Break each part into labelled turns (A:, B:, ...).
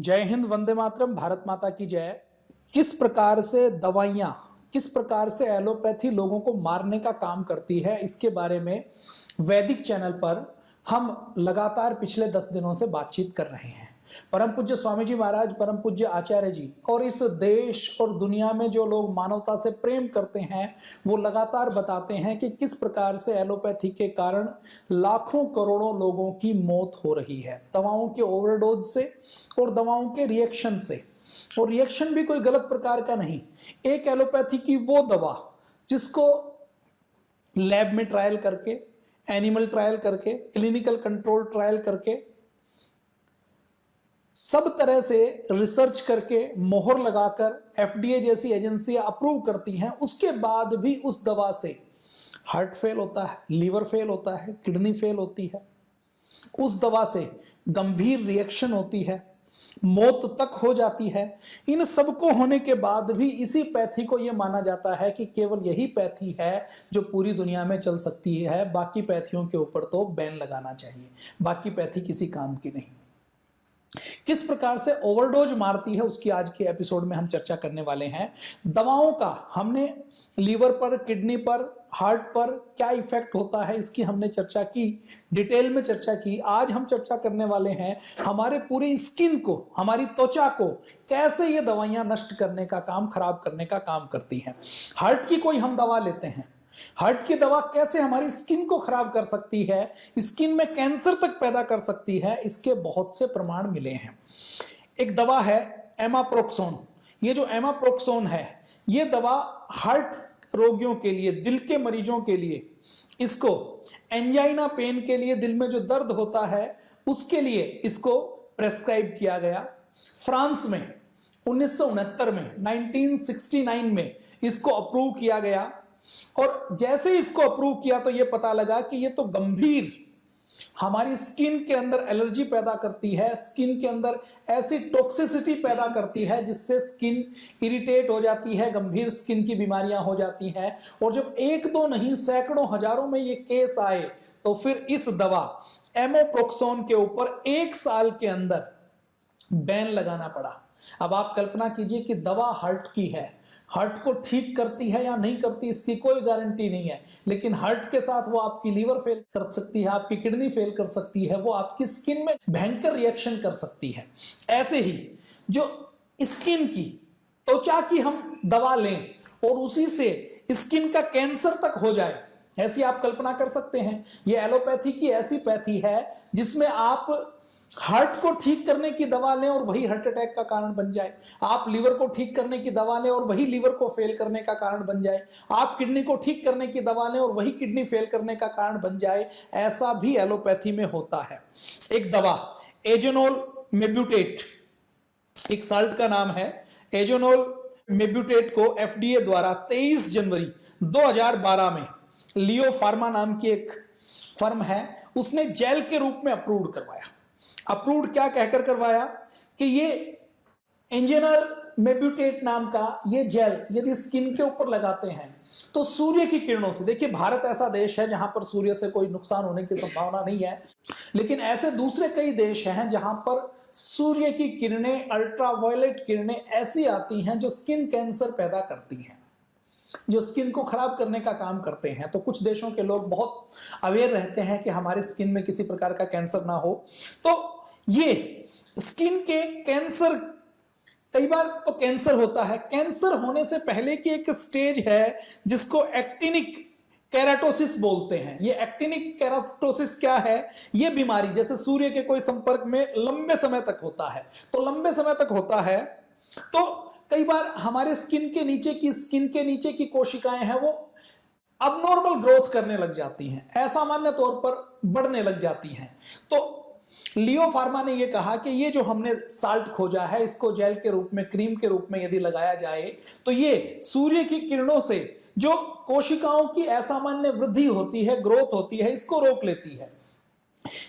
A: जय हिंद, वंदे मातरम, भारत माता की जय। किस प्रकार से दवाइयां, किस प्रकार से एलोपैथी लोगों को मारने का काम करती है, इसके बारे में वैदिक चैनल पर हम लगातार पिछले 10 दिनों से बातचीत कर रहे हैं। परम पूज्य स्वामी जी महाराज, परम पूज्य आचार्य जी और इस देश और दुनिया में जो लोग मानवता से प्रेम करते हैं वो लगातार बताते हैं कि किस प्रकार से एलोपैथी के कारण लाखों करोड़ों लोगों की मौत हो रही है, दवाओं के ओवरडोज से और दवाओं के रिएक्शन से। और रिएक्शन भी कोई गलत प्रकार का नहीं। एक एलोपैथी की वो दवा जिसको लैब में ट्रायल करके, एनिमल ट्रायल करके, क्लिनिकल कंट्रोल ट्रायल करके, सब तरह से रिसर्च करके, मोहर लगाकर एफडीए जैसी एजेंसियां अप्रूव करती हैं, उसके बाद भी उस दवा से हार्ट फेल होता है, लीवर फेल होता है, किडनी फेल होती है, उस दवा से गंभीर रिएक्शन होती है, मौत तक हो जाती है। इन सबको होने के बाद भी इसी पैथी को यह माना जाता है कि केवल यही पैथी है जो पूरी दुनिया में चल सकती है, बाकी पैथियों के ऊपर तो बैन लगाना चाहिए, बाकी पैथी किसी काम की नहीं। किस प्रकार से ओवरडोज मारती है उसकी आज के एपिसोड में हम चर्चा करने वाले हैं। दवाओं का हमने लीवर पर, किडनी पर, हार्ट पर क्या इफेक्ट होता है इसकी हमने चर्चा की, डिटेल में चर्चा की। आज हम चर्चा करने वाले हैं हमारे पूरी स्किन को, हमारी त्वचा को कैसे ये दवाइयां नष्ट करने का काम, खराब करने का काम करती हैं। हार्ट की कोई हम दवा लेते हैं, हार्ट की दवा कैसे हमारी स्किन को खराब कर सकती है, स्किन में कैंसर तक पैदा कर सकती है, इसके बहुत से प्रमाण मिले हैं। एक दवा है एमाप्रोक्सोन। ये जो एमाप्रोक्सोन है, ये दवा हार्ट रोगियों के लिए, दिल के मरीजों के लिए, इसको एंजाइना पेन के लिए, दिल में जो दर्द होता है उसके लिए इसको प्रेस्क्राइब किया गया। फ्रांस में 1969 में, 1969 में इसको अप्रूव किया गया। और जैसे इसको अप्रूव किया तो यह पता लगा कि यह तो गंभीर हमारी स्किन के अंदर एलर्जी पैदा करती है, स्किन के अंदर ऐसी टॉक्सिसिटी पैदा करती है जिससे स्किन इरिटेट हो जाती है, गंभीर स्किन की बीमारियां हो जाती हैं। और जब एक दो नहीं सैकड़ों हजारों में ये केस आए तो फिर इस दवा एमोप्रोक्सोन के ऊपर 1 साल के अंदर बैन लगाना पड़ा। अब आप कल्पना कीजिए कि दवा हार्ट की है, हार्ट को ठीक करती है या नहीं करती इसकी कोई गारंटी नहीं है, लेकिन हार्ट के साथ वो आपकी लीवर फेल कर सकती है, आपकी किडनी फेल कर सकती है, वो आपकी स्किन में भयंकर रिएक्शन कर सकती है। ऐसे ही जो स्किन की, त्वचा की हम दवा लें और उसी से स्किन का कैंसर तक हो जाए, ऐसी आप कल्पना कर सकते हैं। ये एलोपैथी की ऐसी पैथी है जिसमें आप हार्ट को ठीक करने की दवा लें और वही हार्ट अटैक का कारण बन जाए, आप लीवर को ठीक करने की दवा लें और वही लीवर को फेल करने का कारण बन जाए, आप किडनी को ठीक करने की दवा लें और वही किडनी फेल करने का कारण बन जाए। ऐसा भी एलोपैथी में होता है। एक दवा एजेनोल मेब्यूटेट, एक साल्ट का नाम है, एजेनोल मेब्यूटेट को एफडीए द्वारा 23 जनवरी 2012 में लियो फार्मा नाम की एक फर्म है, उसने जेल के रूप में अप्रूव करवाया। अप्रूव्ड क्या कहकर करवाया कि ये एंजेनल मेब्यूटेट नाम का ये जेल यदि स्किन के ऊपर लगाते हैं तो सूर्य की किरणों से, देखिए भारत ऐसा देश है जहां पर सूर्य से कोई नुकसान होने की संभावना नहीं है, लेकिन ऐसे दूसरे कई देश हैं जहां पर सूर्य की किरणें, अल्ट्रावायलेट किरणें ऐसी आती हैं जो स्किन कैंसर पैदा करती हैं, जो स्किन को खराब करने का काम करते हैं। तो कुछ देशों के लोग बहुत अवेयर रहते हैं कि हमारे स्किन में किसी प्रकार का कैंसर ना हो। तो ये स्किन के कैंसर, कई बार तो कैंसर होता है, कैंसर होने से पहले की एक स्टेज है जिसको एक्टिनिक केराटोसिस बोलते हैं। ये एक्टिनिक केराटोसिस क्या है? ये बीमारी जैसे सूर्य के कोई संपर्क में लंबे समय तक होता है, तो लंबे समय तक होता है तो कई बार हमारे स्किन के नीचे की कोशिकाएं हैं वो अबनॉर्मल ग्रोथ करने लग जाती हैं, असामान्य तौर पर बढ़ने लग जाती हैं। तो लियो फार्मा ने ये कहा कि ये जो हमने साल्ट खोजा है, इसको जेल के रूप में, क्रीम के रूप में यदि लगाया जाए तो ये सूर्य की किरणों से जो कोशिकाओं की असामान्य वृद्धि होती है, ग्रोथ होती है, इसको रोक लेती है।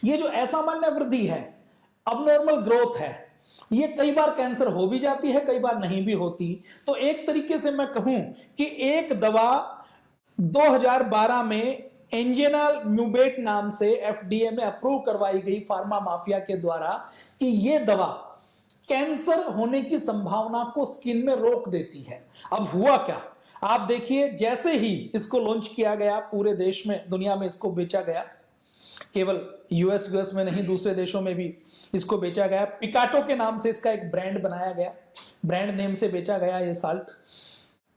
A: ये जो असामान्य वृद्धि है, अबनॉर्मल ग्रोथ है, ये कई बार कैंसर हो भी जाती है, कई बार नहीं भी होती। तो एक तरीके से मैं कहूं कि एक दवा 2012 में एंजेनल म्यूबेट नाम से एफडीए में अप्रूव करवाई गई फार्मा माफिया के द्वारा कि यह दवा कैंसर होने की संभावना को स्किन में रोक देती है। अब हुआ क्या, आप देखिए, जैसे ही इसको लॉन्च किया गया पूरे देश में, दुनिया में इसको बेचा गया, केवल यूएस में नहीं दूसरे देशों में भी इसको बेचा गया। पिकाटो के नाम से इसका एक ब्रांड बनाया गया, ब्रांड नेम से बेचा गया ये साल्ट।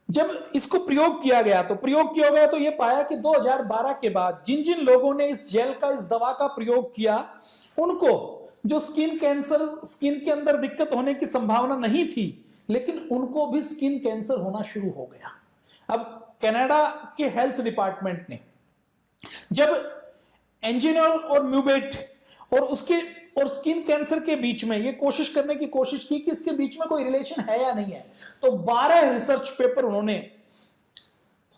A: जब इसको प्रयोग किया गया तो ये पाया कि 2012 के बाद जिन जिन लोगों ने इस जेल का, इस दवा का प्रयोग किया, उनको जो स्किन कैंसर, स्किन के अंदर दिक्कत होने की संभावना नहीं थी, लेकिन उनको भी स्किन कैंसर होना शुरू हो गया। अब कनाडा के हेल्थ डिपार्टमेंट ने जब एंजिनॉल और म्यूबेट और स्किन कैंसर के बीच में ये कोशिश करने की कोशिश की कि इसके बीच में कोई रिलेशन है या नहीं है, तो 12 रिसर्च पेपर उन्होंने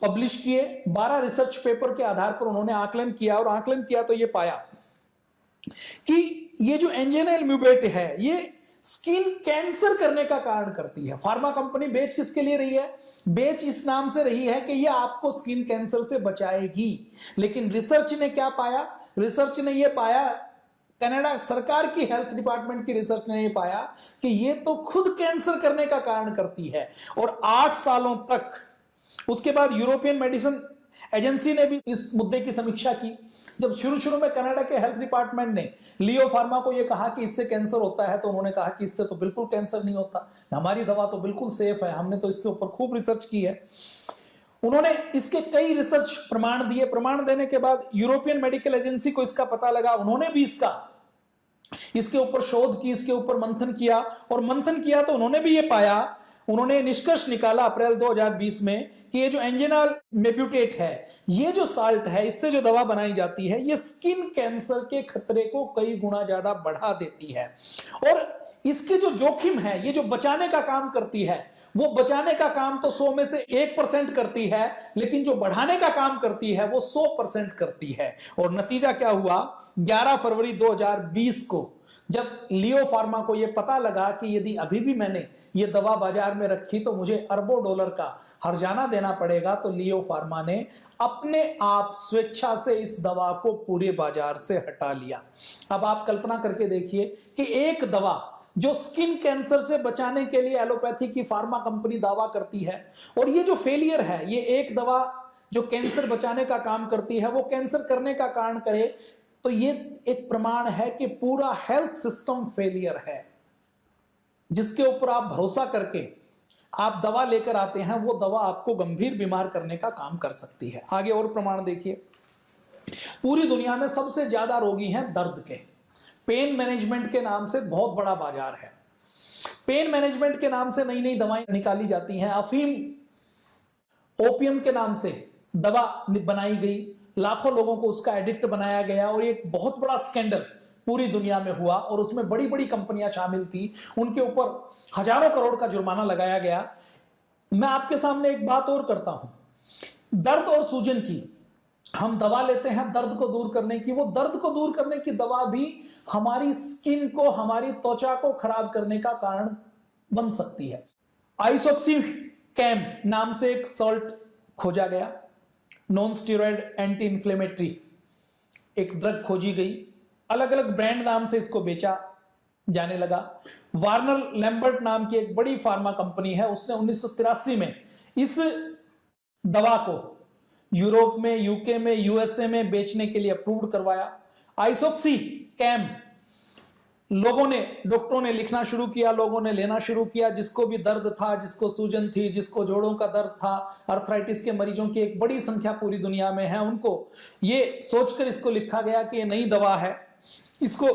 A: पब्लिश किए। 12 रिसर्च पेपर के आधार पर उन्होंने आकलन किया तो ये पाया कि ये जो एंजिनॉल म्यूबेट है, ये स्किन कैंसर करने का कारण करती है। फार्मा कंपनी बेच किसके लिए रही है? बेच इस नाम से रही है कि ये आपको स्किन कैंसर से बचाएगी। लेकिन रिसर्च ने क्या पाया? रिसर्च ने ये पाया, कनाडा सरकार की हेल्थ डिपार्टमेंट की रिसर्च ने ये पाया कि ये तो खुद कैंसर करने का कारण करती है। और 8 सालों तक, उसके बाद यूरोपियन मेडिसिन एजेंसी ने भी इस मुद्दे की समीक्षा की। जब शुरू में कनाडा के हेल्थ डिपार्टमेंट ने लियो फार्मा को यह कहा कि इससे कैंसर होता है, तो उन्होंने कहा कि इससे तो बिल्कुल कैंसर नहीं होता, हमारी दवा तो बिल्कुल सेफ है, हमने तो इसके ऊपर खूब रिसर्च की है। उन्होंने इसके कई रिसर्च प्रमाण दिए। प्रमाण देने के बाद यूरोपियन मेडिकल एजेंसी को इसका पता लगा, उन्होंने भी इसके ऊपर शोध की, इसके ऊपर मंथन किया तो उन्होंने भी ये पाया, उन्होंने निष्कर्ष निकाला अप्रैल 2020 में कि ये जो एंजिनॉल म्यूबेट है, ये जो साल्ट है, इससे जो दवा बनाई जाती है, ये स्किन कैंसर के खतरे को कई गुना ज्यादा बढ़ा देती है। और इसके जो जोखिम है, ये जो बचाने का काम करती है, वो बचाने का काम तो 100 में से 1% करती है, लेकिन जो बढ़ाने का काम करती है वो 100% करती है। और नतीजा क्या हुआ? 11 फरवरी 2020 को जब लियो फार्मा को यह पता लगा कि यदि अभी भी मैंने ये दवा बाजार में रखी तो मुझे अरबों डॉलर का हर्जाना देना पड़ेगा, तो लियो फार्मा ने अपने आप स्वेच्छा से इस दवा को पूरे बाजार से हटा लिया। अब आप कल्पना करके देखिए कि एक दवा जो स्किन कैंसर से बचाने के लिए एलोपैथी की फार्मा कंपनी दावा करती है, और ये जो फेलियर है, ये एक दवा जो कैंसर बचाने का काम करती है वो कैंसर करने का कारण करे, तो ये एक प्रमाण है कि पूरा हेल्थ सिस्टम फेलियर है। जिसके ऊपर आप भरोसा करके आप दवा लेकर आते हैं, वो दवा आपको गंभीर बीमार करने का काम कर सकती है। आगे और प्रमाण देखिए, पूरी दुनिया में सबसे ज्यादा रोगी हैं दर्द के। पेन मैनेजमेंट के नाम से बहुत बड़ा बाजार है। पेन मैनेजमेंट के नाम से नई नई दवाएं निकाली जाती हैं। अफीम, ओपियम के नाम से दवा बनाई गई, लाखों लोगों को उसका एडिक्ट बनाया गया, और एक बहुत बड़ा स्कैंडल पूरी दुनिया में हुआ, और उसमें बड़ी बड़ी कंपनियां शामिल थी, उनके ऊपर हजारों करोड़ का जुर्माना लगाया गया। मैं आपके सामने एक बात और करता हूं, दर्द और सूजन की हम दवा लेते हैं दर्द को दूर करने की, वो दर्द को दूर करने की दवा भी हमारी स्किन को, हमारी त्वचा को खराब करने का कारण बन सकती है। आइसोक्सीकैम नाम से एक सॉल्ट खोजा गया, नॉन स्टीरॉयड एंटी इंफ्लेमेटरी एक ड्रग खोजी गई, अलग अलग ब्रांड नाम से इसको बेचा जाने लगा। वार्नर लैम्बर्ट नाम की एक बड़ी फार्मा कंपनी है, उसने 1983 में इस दवा को यूरोप में, यूके में, यूएसए में बेचने के लिए अप्रूव करवाया। आइसोक्सीकैम लोगों ने, डॉक्टरों ने लिखना शुरू किया, लोगों ने लेना शुरू किया। जिसको भी दर्द था, जिसको सूजन थी, जिसको जोड़ों का दर्द था, अर्थराइटिस के मरीजों की एक बड़ी संख्या पूरी दुनिया में है, उनको ये सोचकर इसको लिखा गया कि ये नई दवा है, इसको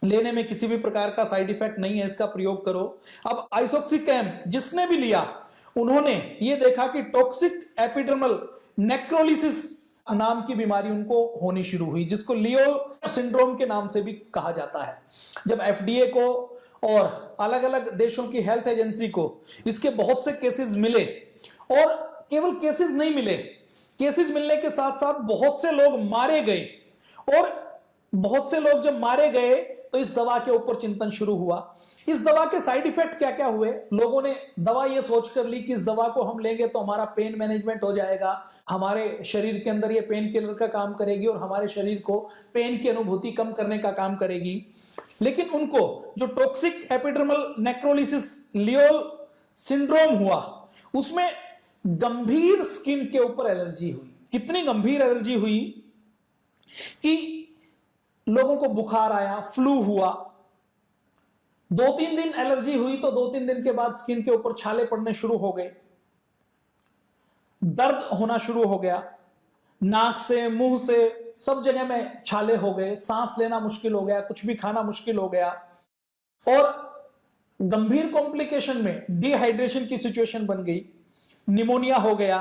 A: लेने में किसी भी प्रकार का साइड इफेक्ट नहीं है, इसका प्रयोग करो। अब आइसोक्सीकैम जिसने भी लिया, उन्होंने ये देखा कि टॉक्सिक एपिडर्मल नेक्रोलिसिस नाम की बीमारी उनको होनी शुरू हुई, जिसको लियो सिंड्रोम के नाम से भी कहा जाता है। जब एफडीए को और अलग अलग देशों की हेल्थ एजेंसी को इसके बहुत से केसेस मिले, और केवल केसेस नहीं मिले, केसेस मिलने के साथ साथ बहुत से लोग मारे गए, और बहुत से लोग जब मारे गए तो इस दवा के ऊपर चिंतन शुरू हुआ। इस दवा के साइड इफेक्ट क्या क्या हुए? लोगों ने दवा ये सोचकर ली कि इस दवा को हम लेंगे तो हमारा पेन मैनेजमेंट हो जाएगा, हमारे शरीर के अंदर ये पेन किलर का काम करेगी और हमारे शरीर को पेन की अनुभूति कम करने का काम करेगी। लेकिन उनको जो टॉक्सिक एपिडर्मल नेक्रोलिसिस लियोल सिंड्रोम हुआ, उसमें गंभीर स्किन के ऊपर एलर्जी हुई। कितनी गंभीर एलर्जी हुई कि लोगों को बुखार आया, फ्लू हुआ। 2-3 दिन एलर्जी हुई तो 2-3 दिन के बाद स्किन के ऊपर छाले पड़ने शुरू हो गए, दर्द होना शुरू हो गया, नाक से मुंह से सब जगह में छाले हो गए, सांस लेना मुश्किल हो गया, कुछ भी खाना मुश्किल हो गया, और गंभीर कॉम्प्लिकेशन में डिहाइड्रेशन की सिचुएशन बन गई, निमोनिया हो गया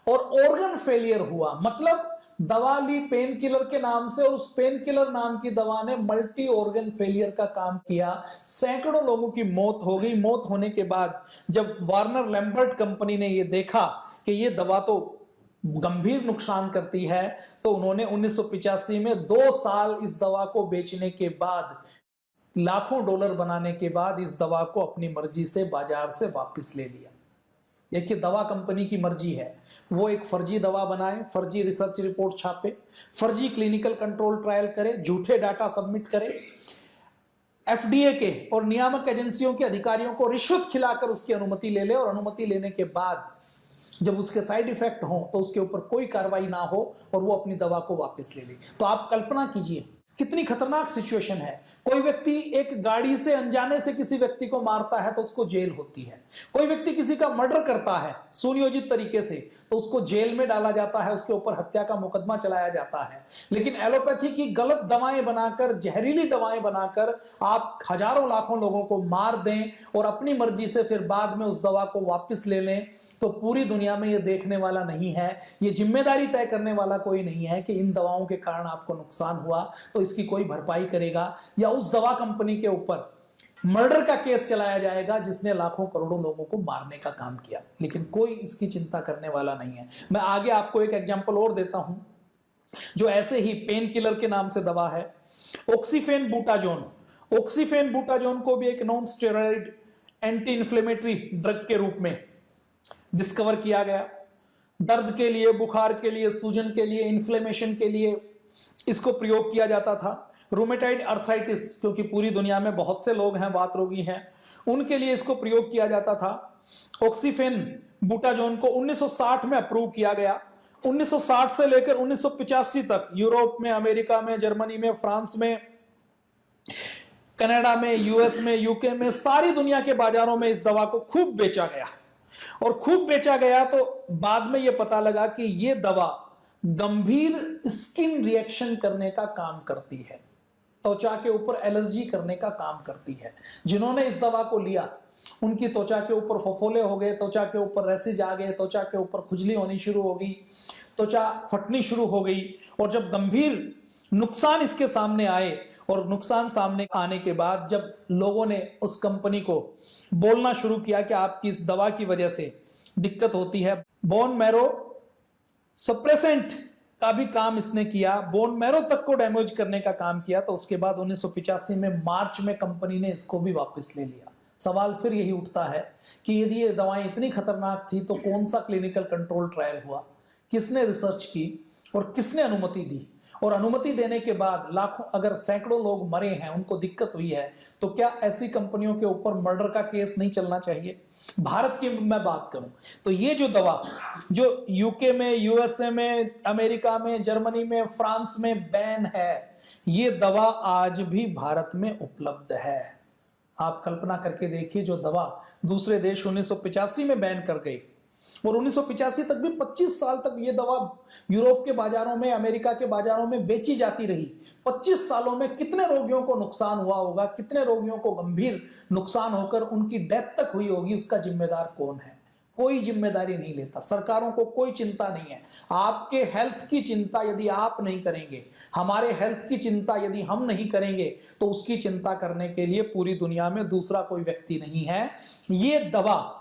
A: और ऑर्गन फेलियर हुआ। मतलब दवा ली पेन किलर के नाम से और उस पेन किलर नाम की दवा ने मल्टी ऑर्गन फेलियर का काम किया। सैकड़ों लोगों की मौत हो गई। मौत होने के बाद जब वार्नर लैम्बर्ट कंपनी ने यह देखा कि यह दवा तो गंभीर नुकसान करती है, तो उन्होंने 1985 में 2 साल इस दवा को बेचने के बाद, लाखों डॉलर बनाने के बाद इस दवा को अपनी मर्जी से बाजार से वापस ले लिया। देखिए, दवा कंपनी की मर्जी है, वो एक फर्जी दवा बनाए, फर्जी रिसर्च रिपोर्ट छापे, फर्जी क्लिनिकल कंट्रोल ट्रायल करे, झूठे डाटा सबमिट करे, एफडीए के और नियामक एजेंसियों के अधिकारियों को रिश्वत खिलाकर उसकी अनुमति ले ले, और अनुमति लेने के बाद जब उसके साइड इफेक्ट हो तो उसके ऊपर कोई कार्रवाई ना हो और वो अपनी दवा को वापस ले ले। तो आप कल्पना कीजिए कितनी खतरनाक सिचुएशन है। कोई व्यक्ति एक गाड़ी से अनजाने से किसी व्यक्ति को मारता है तो उसको जेल होती है। कोई व्यक्ति किसी का मर्डर करता है सुनियोजित तरीके से तो उसको जेल में डाला जाता है, उसके ऊपर हत्या का मुकदमा चलाया जाता है। लेकिन एलोपैथी की गलत दवाएं बनाकर, जहरीली दवाएं बनाकर आप हजारों लाखों लोगों को मार दें और अपनी मर्जी से फिर बाद में उस दवा को वापस ले लें, तो पूरी दुनिया में ये देखने वाला नहीं है, ये जिम्मेदारी तय करने वाला कोई नहीं है कि इन दवाओं के कारण आपको नुकसान हुआ तो इसकी कोई भरपाई करेगा, या उस दवा कंपनी के ऊपर मर्डर का केस चलाया जाएगा जिसने लाखों करोड़ों लोगों को मारने का काम किया। लेकिन कोई इसकी चिंता करने वाला नहीं है। मैं आगे आपको एक एग्जांपल और देता हूं जो ऐसे ही पेन किलर के नाम से दवा है, ऑक्सीफेन बूटाजोन। ऑक्सीफेन बूटाजोन को भी एक non steroid anti inflammatory drug के रूप में डिस्कवर किया गया। दर्द के लिए, बुखार के लिए, सूजन के लिए, इन्फ्लेमेशन के लिए इसको प्रयोग किया जाता था। रूमेटाइड अर्थराइटिस, क्योंकि पूरी दुनिया में बहुत से लोग हैं वात रोगी हैं, उनके लिए इसको प्रयोग किया जाता था। ऑक्सीफेन बूटाजोन को 1960 में अप्रूव किया गया। 1960 से लेकर 1985 तक यूरोप में, अमेरिका में, जर्मनी में, फ्रांस में, कनाडा में, यूएस में, यूके में, सारी दुनिया के बाजारों में इस दवा को खूब बेचा गया। और खूब बेचा गया तो बाद में यह पता लगा कि यह दवा गंभीर स्किन रिएक्शन करने का काम करती है, त्वचा के ऊपर एलर्जी करने का काम करती है। जिन्होंने इस दवा को लिया उनकी त्वचा के ऊपर फफोले हो गए, त्वचा के ऊपर रैसेज आ गए, त्वचा के ऊपर खुजली होनी शुरू हो गई, त्वचा फटनी शुरू हो गई। और जब गंभीर नुकसान इसके सामने आए, और नुकसान सामने आने के बाद जब लोगों ने उस कंपनी को बोलना शुरू किया कि आपकी इस दवा की वजह से दिक्कत होती है, बोन मैरो सप्रेसेंट का भी काम इसने किया, बोन मैरो तक को डैमेज करने का काम किया, तो उसके बाद 1985 में मार्च में कंपनी ने इसको भी वापस ले लिया। सवाल फिर यही उठता है कि यदि ये दवाएं इतनी खतरनाक थी तो कौन सा क्लिनिकल कंट्रोल ट्रायल हुआ, किसने रिसर्च की और किसने अनुमति दी? और अनुमति देने के बाद लाखों, अगर सैकड़ों लोग मरे हैं, उनको दिक्कत हुई है, तो क्या ऐसी कंपनियों के ऊपर मर्डर का केस नहीं चलना चाहिए? भारत की मैं बात करूं तो ये जो दवा जो यूके में, यूएसए में, अमेरिका में, जर्मनी में, फ्रांस में बैन है, ये दवा आज भी भारत में उपलब्ध है। आप कल्पना करके देखिए, जो दवा दूसरे देश 1985 में बैन कर गई और 1985 तक भी 25 साल तक ये दवा यूरोप के बाजारों में, अमेरिका के बाजारों में बेची जाती रही। 25 सालों में कितने रोगियों को नुकसान हुआ होगा, कितने रोगियों को गंभीर नुकसान होकर उनकी डेथ तक हुई होगी, उसका जिम्मेदार कौन है? कोई जिम्मेदारी नहीं लेता। सरकारों को कोई चिंता नहीं है। आपके हेल्थ की चिंता यदि आप नहीं करेंगे, हमारे हेल्थ की चिंता यदि हम नहीं करेंगे, तो उसकी चिंता करने के लिए पूरी दुनिया में दूसरा कोई व्यक्ति नहीं है। ये दवा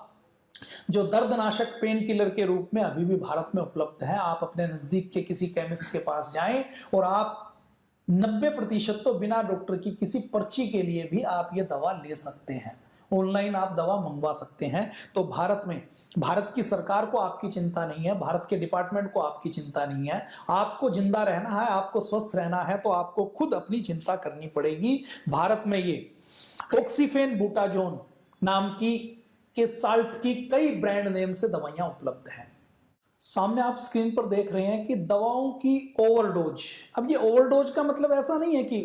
A: जो दर्दनाशक पेन किलर के रूप में अभी भी भारत में उपलब्ध है, आप अपने नजदीक के किसी केमिस्ट के पास जाएं और आप 90% तो बिना डॉक्टर की किसी पर्ची के लिए भी आप ये दवा ले सकते हैं। ऑनलाइन आप दवा मंगवा सकते हैं। तो भारत में भारत की सरकार को आपकी चिंता नहीं है, भारत के डिपार्टमेंट को आपकी चिंता नहीं है। आपको जिंदा रहना है, आपको स्वस्थ रहना है, तो आपको खुद अपनी चिंता करनी पड़ेगी। भारत में ये ऑक्सीफेन बूटाजोन नाम की के साल्ट की कई ब्रांड नेम से दवाइयां उपलब्ध हैं। सामने आप स्क्रीन पर देख रहे हैं कि दवाओं की ओवरडोज। अब ये ओवरडोज का मतलब ऐसा नहीं है कि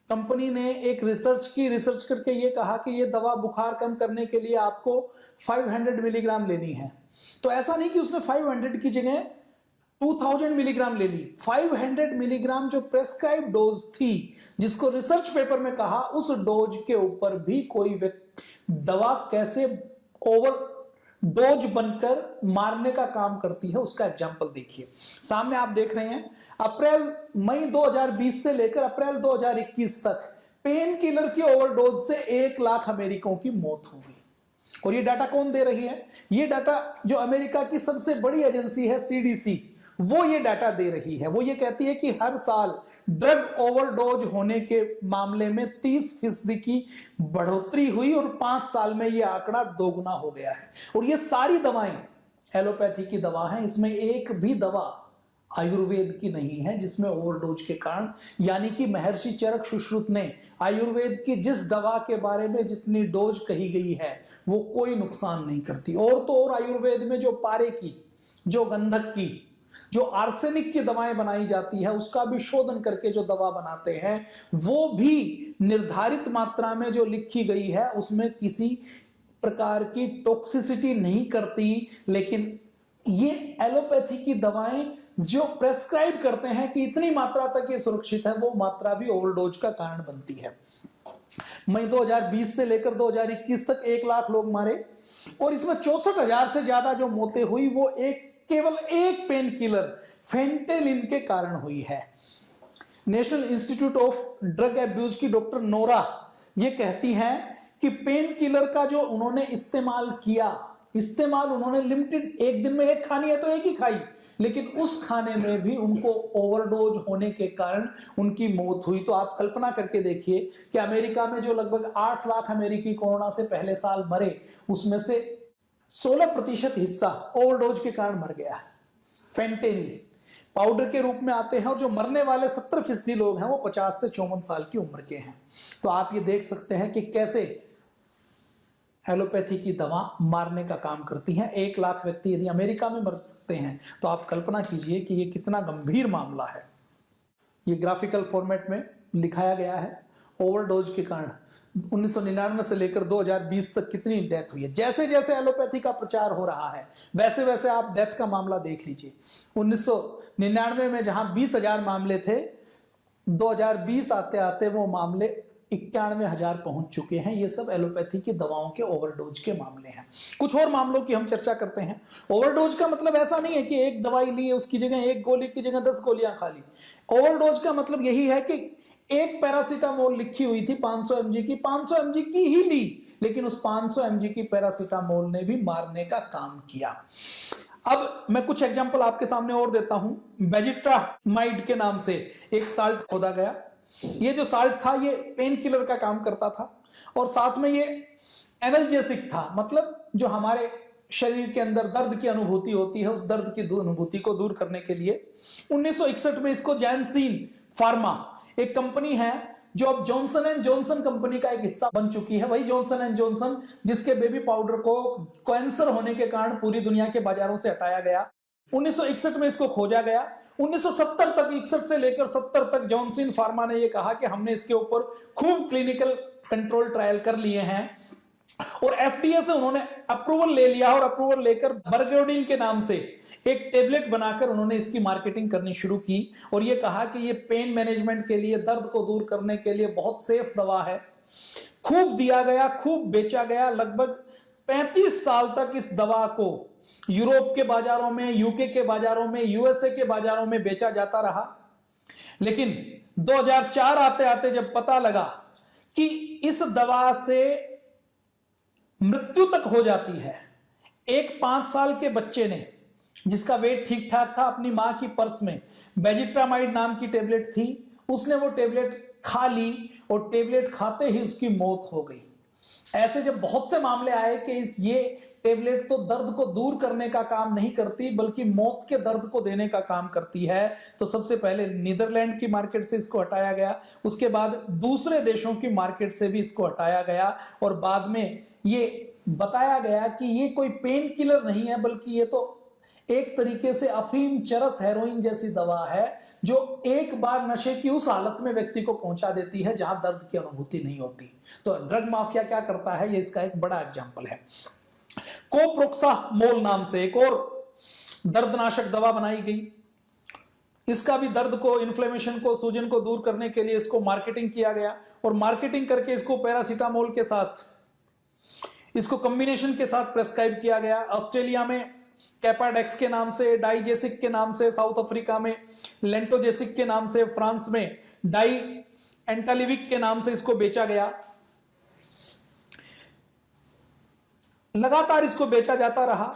A: कंपनी ने एक रिसर्च करके ये कहा कि ये दवा बुखार कम करने के लिए आपको 500 मिलीग्राम लेनी है, तो ऐसा नहीं कि उसने 500 की जगह 2000 मिलीग्राम ले ली। 500 मिलीग्राम जो प्रेस्क्राइब डोज थी, जिसको रिसर्च पेपर में कहा, उस डोज के ऊपर भी कोई दवा कैसे ओवर डोज बनकर मारने का काम करती है, उसका एग्जाम्पल देखिए। सामने आप देख रहे हैं मई 2020 से लेकर अप्रैल 2021 तक पेन किलर की ओवरडोज से 1 लाख अमेरिकों की मौत हो गई। और ये डाटा कौन दे रही है? ये डाटा जो अमेरिका की सबसे बड़ी एजेंसी है CDC, वो ये डाटा दे रही है। वो ये कहती है कि हर साल ड्रग ओवरडोज होने के मामले में 30% की बढ़ोतरी हुई और 5 साल में यह आंकड़ा दोगुना हो गया है। और ये सारी दवाएं एलोपैथी की दवा हैं, इसमें एक भी दवा आयुर्वेद की नहीं है जिसमें ओवरडोज के कारण, यानी कि महर्षि चरक सुश्रुत ने आयुर्वेद की जिस दवा के बारे में जितनी डोज कही गई है वो कोई नुकसान नहीं करती। और तो और आयुर्वेद में जो पारे की, जो गंधक की, जो आर्सेनिक की दवाएं बनाई जाती है, उसका भी शोधन करके जो दवा बनाते हैं वो भी निर्धारित मात्रा में जो लिखी गई है उसमें किसी प्रकार की टॉक्सिसिटी नहीं करती। लेकिन ये एलोपैथी की दवाएं जो प्रेस्क्राइब करते हैं कि इतनी मात्रा तक ये सुरक्षित है, वो मात्रा भी ओवरडोज का कारण बनती है। मई 2020 से लेकर 2021 तक 1 लाख लोग मारे और इसमें 64,000 से ज्यादा जो मौतें हुई वो केवल एक पेन किलर फेंटेलिन के कारण हुई है। National institute of drug abuse की डॉक्टर नोरा ये कहती हैं कि पेन किलर का जो उन्होंने इस्तेमाल उन्होंने लिमिटेड, एक दिन में एक खानी है तो एक ही खाई, लेकिन उस खाने में भी उनको ओवरडोज होने के कारण उनकी मौत हुई। तो आप कल्पना करके देखिए कि अमेरिका में जो लगभग 8 लाख अमेरिकी कोरोना से पहले साल मरे, उसमें से 16% हिस्सा ओवरडोज के कारण मर गया है। फेंटेनिल पाउडर के रूप में आते हैं और जो मरने वाले 70% लोग हैं वो 50 से 54 साल की उम्र के हैं। तो आप ये देख सकते हैं कि कैसे एलोपैथी की दवा मारने का काम करती हैं। 1 लाख व्यक्ति यदि अमेरिका में मर सकते हैं तो आप कल्पना कीजिए कि ये कितना गंभीर मामला है। ये ग्राफिकल फॉर्मेट में दिखाया गया है ओवरडोज के कारण 1999 से लेकर 2020 तक कितनी डेथ हुई है। जैसे जैसे एलोपैथी का प्रचार हो रहा है वैसे वैसे आप डेथ का मामला देख लीजिए। 1999 में जहां 20,000 मामले थे, 2020 आते आते वो मामले 91,000 पहुंच चुके हैं। ये सब एलोपैथी की दवाओं के ओवरडोज के मामले हैं। कुछ और मामलों की हम चर्चा करते हैं। ओवरडोज का मतलब ऐसा नहीं है कि एक दवाई ली है उसकी जगह एक गोली की जगह 10 गोलियां खा ली। ओवरडोज का मतलब यही है कि एक पैरासीटामोल लिखी हुई थी 500 mg की, 500 mg की ही ली, लेकिन उस 500 mg की पैरासीटामोल ने भी मारने का काम किया। अब मैं कुछ एग्जांपल आपके सामने और देता हूं। बेजिट्रामाइड के नाम से एक साल्ट खोदा गया। ये जो साल्ट था ये पेन किलर का काम करता था और साथ में ये एनाल्जेसिक था, मतलब जो हमारे शरीर के अंदर दर्द की अनुभूति होती है उस दर्द की अनुभूति को दूर करने के लिए 1961 में इसको जैनसीन फार्मा एक कंपनी है जो अब जॉनसन एंड जॉनसन कंपनी का एक हिस्सा बन चुकी है। वही जॉनसन एंड जॉनसन जिसके बेबी पाउडर को कैंसर होने के कारण पूरी दुनिया के बाजारों से हटाया गया। 1961 में इसको खोजा गया। 1970 तक, 61 से लेकर 70 तक जॉनसन फार्मा ने यह कहा कि हमने इसके ऊपर खूब क्लिनिकल कंट्रोल ट्रायल कर लिए हैं और एफडीए से उन्होंने अप्रूवल ले लिया और अप्रूवल लेकर बर्गोडिन के नाम से एक टेबलेट बनाकर उन्होंने इसकी मार्केटिंग करनी शुरू की और ये कहा कि ये पेन मैनेजमेंट के लिए, दर्द को दूर करने के लिए बहुत सेफ दवा है। खूब दिया गया, खूब बेचा गया। लगभग 35 साल तक इस दवा को यूरोप के बाजारों में, यूके के बाजारों में, यूएसए के बाजारों में बेचा जाता रहा। लेकिन 2004 आते आते जब पता लगा कि इस दवा से मृत्यु तक हो जाती है, एक 5 साल के बच्चे ने जिसका वेट ठीक ठाक था, अपनी मां की पर्स में बेजिट्रामाइड नाम की टेबलेट थी, उसने वो टेबलेट खा ली और टेबलेट खाते ही उसकी मौत हो गई। ऐसे जब बहुत से मामले आए कि ये टेबलेट तो दर्द को दूर करने का काम नहीं करती बल्कि मौत के दर्द को देने का काम करती है। तो सबसे पहले नीदरलैंड की मार्केट से इसको हटाया गया, उसके बाद दूसरे देशों की मार्केट से भी इसको हटाया गया और बाद में ये बताया गया कि ये कोई पेन किलर नहीं है बल्कि ये तो एक तरीके से अफीम, चरस, हेरोइन जैसी दवा है जो एक बार नशे की उस हालत में व्यक्ति को पहुंचा देती है जहां दर्द की अनुभूति नहीं होती। तो ड्रग माफिया क्या करता है, ये इसका एक बड़ा एग्जांपल है। कोप्रोक्सामोल नाम से एक और दर्दनाशक दवा बनाई गई। इसका भी दर्द को, इन्फ्लेमेशन को, सूजन को दूर करने के लिए इसको मार्केटिंग किया गया और मार्केटिंग करके इसको पैरासीटामोल के साथ, इसको कॉम्बिनेशन के साथ प्रेस्क्राइब किया गया। ऑस्ट्रेलिया में कैपाडेक्स के नाम से, डाइजेसिक के नाम से, साउथ अफ्रीका में लेंटोजेसिक के नाम से, फ्रांस में डाई एंटालिविक के नाम से इसको बेचा गया। लगातार इसको बेचा जाता रहा।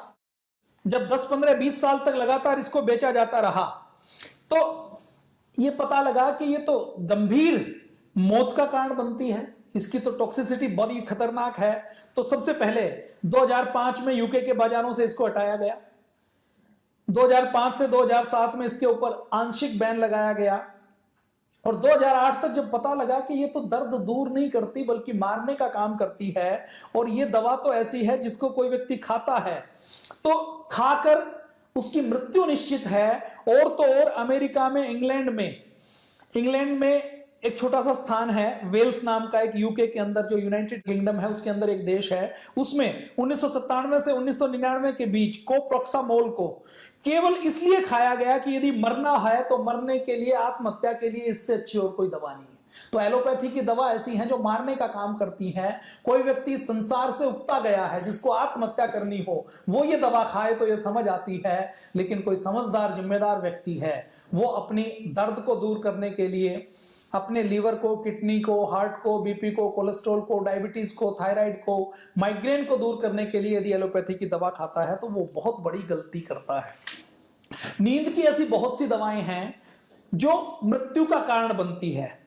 A: जब 10, 15, 20 साल तक लगातार इसको बेचा जाता रहा तो यह पता लगा कि यह तो गंभीर मौत का कारण बनती है, इसकी तो टॉक्सिसिटी बड़ी खतरनाक है। तो सबसे पहले 2005 में यूके के बाजारों से इसको हटाया गया। 2005 से 2007 में इसके ऊपर आंशिक बैन लगाया गया और 2008 तक जब पता लगा कि ये तो दर्द दूर नहीं करती बल्कि मारने का काम करती है और ये दवा तो ऐसी है जिसको कोई व्यक्ति खाता है तो खाकर उसकी मृत्यु निश्चित है। और तो और अमेरिका में, इंग्लैंड में एक छोटा सा स्थान है, वेल्स नाम का, एक यूके के अंदर जो यूनाइटेड किंगडम है उसके अंदर एक देश है, उसमें 1997 से 1999 के बीच कोप्रोक्सामोल को केवल इसलिए खाया गया कि यदि मरना है तो मरने के लिए, आत्महत्या के लिए इससे अच्छी और कोई दवा नहीं है। तो एलोपैथी की दवा ऐसी है जो मारने का काम करती है। कोई व्यक्ति संसार से उगता गया है जिसको आत्महत्या करनी हो, वो ये दवा खाए तो ये समझ आती है, लेकिन कोई समझदार, जिम्मेदार व्यक्ति है वो अपनी दर्द को दूर करने के लिए अपने लीवर को, किडनी को, हार्ट को, बीपी को, कोलेस्ट्रॉल को, डायबिटीज को, थायराइड को, माइग्रेन को दूर करने के लिए यदि एलोपैथी की दवा खाता है तो वो बहुत बड़ी गलती करता है। नींद की ऐसी बहुत सी दवाएं हैं जो मृत्यु का कारण बनती है।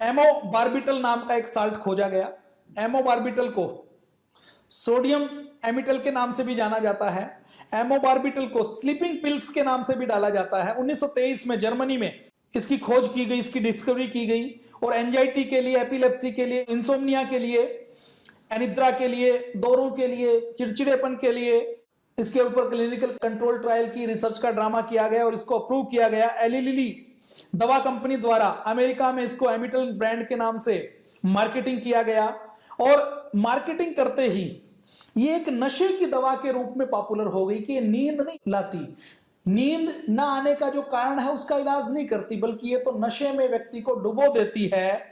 A: एमोबार्बिटल नाम का एक साल्ट खोजा गया। एमोबार्बिटल को सोडियम एमिटल के नाम से भी जाना जाता है। एमोबार्बिटल को स्लीपिंग पिल्स के नाम से भी डाला जाता है। 1923 में जर्मनी में इसकी खोज की गई, इसकी डिस्कवरी की गई और एंजाइटी के लिए, एपिलेप्सी के लिए, इंसोम्निया के लिए, अनिद्रा के लिए, दौरों के लिए, चिड़चिड़ेपन के लिए इसके ऊपर क्लिनिकल कंट्रोल ट्रायल की, रिसर्च का ड्रामा किया गया और इसको अप्रूव किया गया एली लिली दवा कंपनी द्वारा। अमेरिका में इसको एमिटल ब्रांड के नाम से मार्केटिंग किया गया और मार्केटिंग करते ही ये एक नशे की दवा के रूप में पॉपुलर हो गई कि ये नींद नहीं लाती, नींद ना आने का जो कारण है उसका इलाज नहीं करती, बल्कि ये तो नशे में व्यक्ति को डुबो देती है।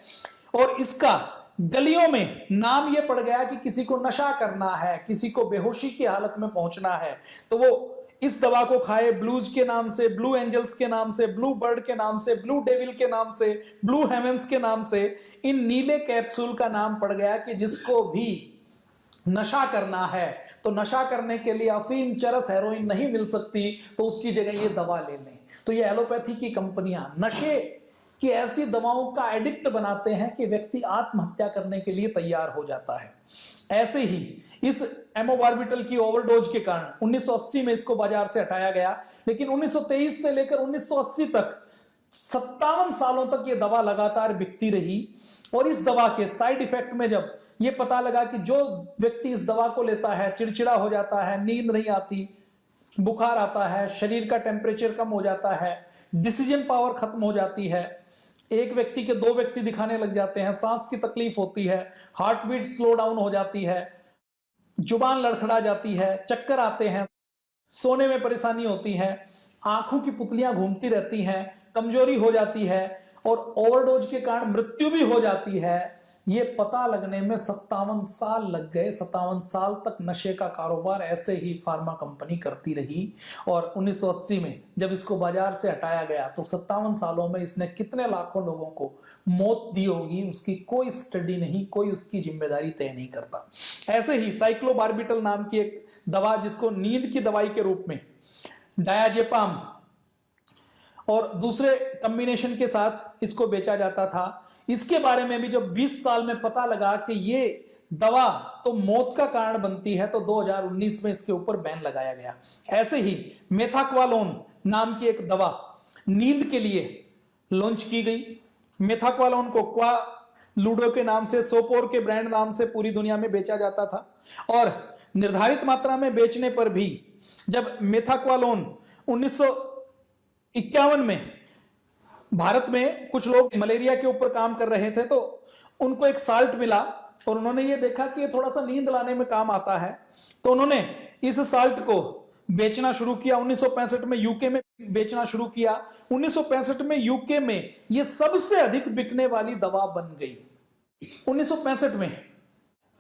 A: और इसका गलियों में नाम ये पड़ गया कि किसी को नशा करना है, किसी को बेहोशी की हालत में पहुंचना है तो वो इस दवा को खाए। ब्लूज के नाम से, ब्लू एंजल्स के नाम से, ब्लू बर्ड के नाम से, ब्लू डेविल के नाम से, ब्लू हेवेंस के नाम से इन नीले कैप्सूल का नाम पड़ गया कि जिसको भी नशा करना है तो नशा करने के लिए अफीम, चरस, हेरोइन नहीं मिल सकती तो उसकी जगह ये दवा ले लें। तो ये एलोपैथी की कंपनियां नशे की ऐसी दवाओं का एडिक्ट बनाते हैं कि व्यक्ति आत्महत्या करने के लिए तैयार हो जाता है। ऐसे ही इस एमोबार्बिटल की ओवरडोज के कारण 1980 में इसको बाजार से हटाया गया, लेकिन 1923 से लेकर 1980 तक 57 सालों तक ये दवा लगातार बिकती रही। और इस दवा के साइड इफेक्ट में जब ये पता लगा कि जो व्यक्ति इस दवा को लेता है चिड़चिड़ा हो जाता है, नींद नहीं आती, बुखार आता है, शरीर का टेम्परेचर कम हो जाता है, डिसीजन पावर खत्म हो जाती है, एक व्यक्ति के 2 व्यक्ति दिखाने लग जाते हैं, सांस की तकलीफ होती है, हार्ट बीट स्लो डाउन हो जाती है, जुबान लड़खड़ा जाती है, चक्कर आते हैं, सोने में परेशानी होती है, आंखों की पुतलियां घूमती रहती हैं, कमजोरी हो जाती है और ओवरडोज के कारण मृत्यु भी हो जाती है। ये पता लगने में 57 साल लग गए। 57 साल तक नशे का कारोबार ऐसे ही फार्मा कंपनी करती रही और 1980 में जब इसको बाजार से हटाया गया तो 57 सालों में इसने कितने लाखों लोगों को मौत दी होगी उसकी कोई स्टडी नहीं, कोई उसकी जिम्मेदारी तय नहीं करता। ऐसे ही साइक्लोबार्बिटल नाम की एक दवा जिसको नींद की दवाई के रूप में डायाजेपाम और दूसरे कॉम्बिनेशन के साथ इसको बेचा जाता था, इसके बारे में भी जब 20 साल में पता लगा कि ये दवा तो मौत का कारण बनती है, तो 2019 में इसके ऊपर बैन लगाया गया। ऐसे ही मेथाक्वालोन नाम की एक दवा नींद के लिए लॉन्च की गई। मेथाक्वालोन को लूडो के नाम से, सोपोर के ब्रांड नाम से पूरी दुनिया में बेचा जाता था, और निर्धारित मात्रा में बेचने पर भी जब मेथाक्वालोन 1951 में भारत में कुछ लोग मलेरिया के ऊपर काम कर रहे थे, तो उनको एक साल्ट मिला और उन्होंने ये देखा कि ये थोड़ा सा नींद लाने में काम आता है, तो उन्होंने इस साल्ट को बेचना शुरू किया। 1965 में यूके में बेचना शुरू किया। 1965 में यूके में यह सबसे अधिक बिकने वाली दवा बन गई। 1965 में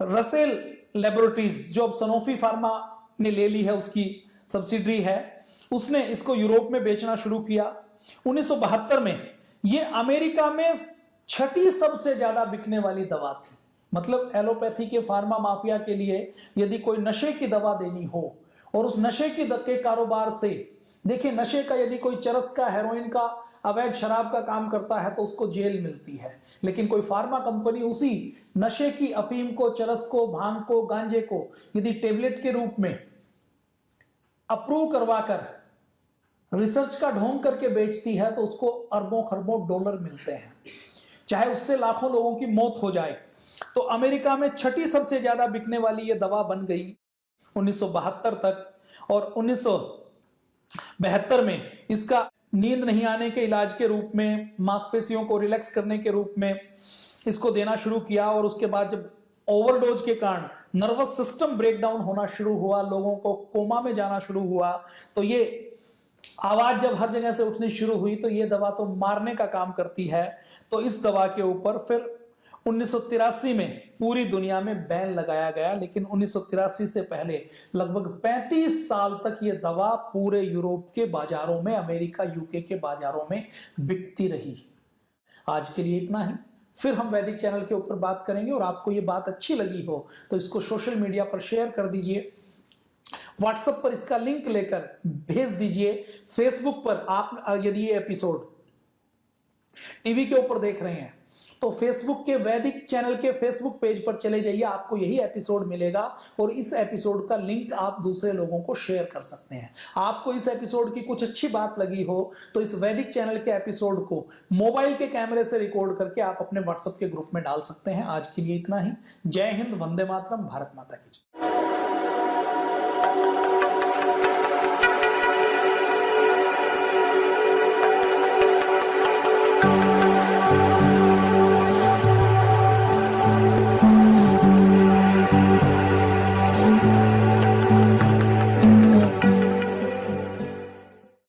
A: रसेल लेबोरेटरीज, जो अब सनोफी फार्मा ने ले ली है, उसकी सब्सिडरी है, उसने इसको यूरोप में बेचना शुरू किया। 1972 में यह अमेरिका में छठी सबसे ज्यादा बिकने वाली दवा थी। मतलब एलोपैथी के फार्मा माफिया के लिए यदि कोई नशे की दवा देनी हो, और उस नशे के कारोबार से, देखिए नशे का यदि कोई चरस का, हेरोइन का, अवैध शराब का काम करता है तो उसको जेल मिलती है, लेकिन कोई फार्मा कंपनी उसी नशे की अफीम को, चरस को, भांग को, गांजे को यदि टेबलेट के रूप में अप्रूव करवाकर रिसर्च का ढोंग करके बेचती है, तो उसको अरबों खरबों डॉलर मिलते हैं, चाहे उससे लाखों लोगों की मौत हो जाए। तो अमेरिका में छठी सबसे ज्यादा बिकने वाली यह दवा बन गई 1972 तक, और 1972 में इसका नींद नहीं आने के इलाज के रूप में, मांसपेशियों को रिलैक्स करने के रूप में इसको देना शुरू किया। और उसके बाद जब ओवरडोज के कारण नर्वस सिस्टम ब्रेकडाउन होना शुरू हुआ, लोगों को कोमा में जाना शुरू हुआ, तो ये आवाज जब हर जगह से उठनी शुरू हुई, तो ये दवा तो मारने का काम करती है। तो इस दवा के ऊपर फिर 1983 में पूरी दुनिया में बैन लगाया गया, लेकिन 1983 से पहले लगभग 35 साल तक ये दवा पूरे यूरोप के बाजारों में, अमेरिका, यूके के बाजारों में बिकती रही। आज के लिए इतना ही, फिर हम वैदिक चैनल के ऊपर बात करेंगे। और आपको ये बात अच्छी लगी हो तो इसको सोशल मीडिया पर शेयर कर दीजिए, व्हाट्सएप पर इसका लिंक लेकर भेज दीजिए, फेसबुक पर आप यदि ये एपिसोड टीवी के ऊपर देख रहे हैं तो फेसबुक के वैदिक चैनल के फेसबुक पेज पर चले जाइए, आपको यही एपिसोड मिलेगा और इस एपिसोड का लिंक आप दूसरे लोगों को शेयर कर सकते हैं। आपको इस एपिसोड की कुछ अच्छी बात लगी हो तो इस वैदिक चैनल के एपिसोड को मोबाइल के कैमरे से रिकॉर्ड करके आप अपने व्हाट्सएप के ग्रुप में डाल सकते हैं। आज के लिए इतना ही। जय हिंद, वंदे मातरम, भारत माता की जय।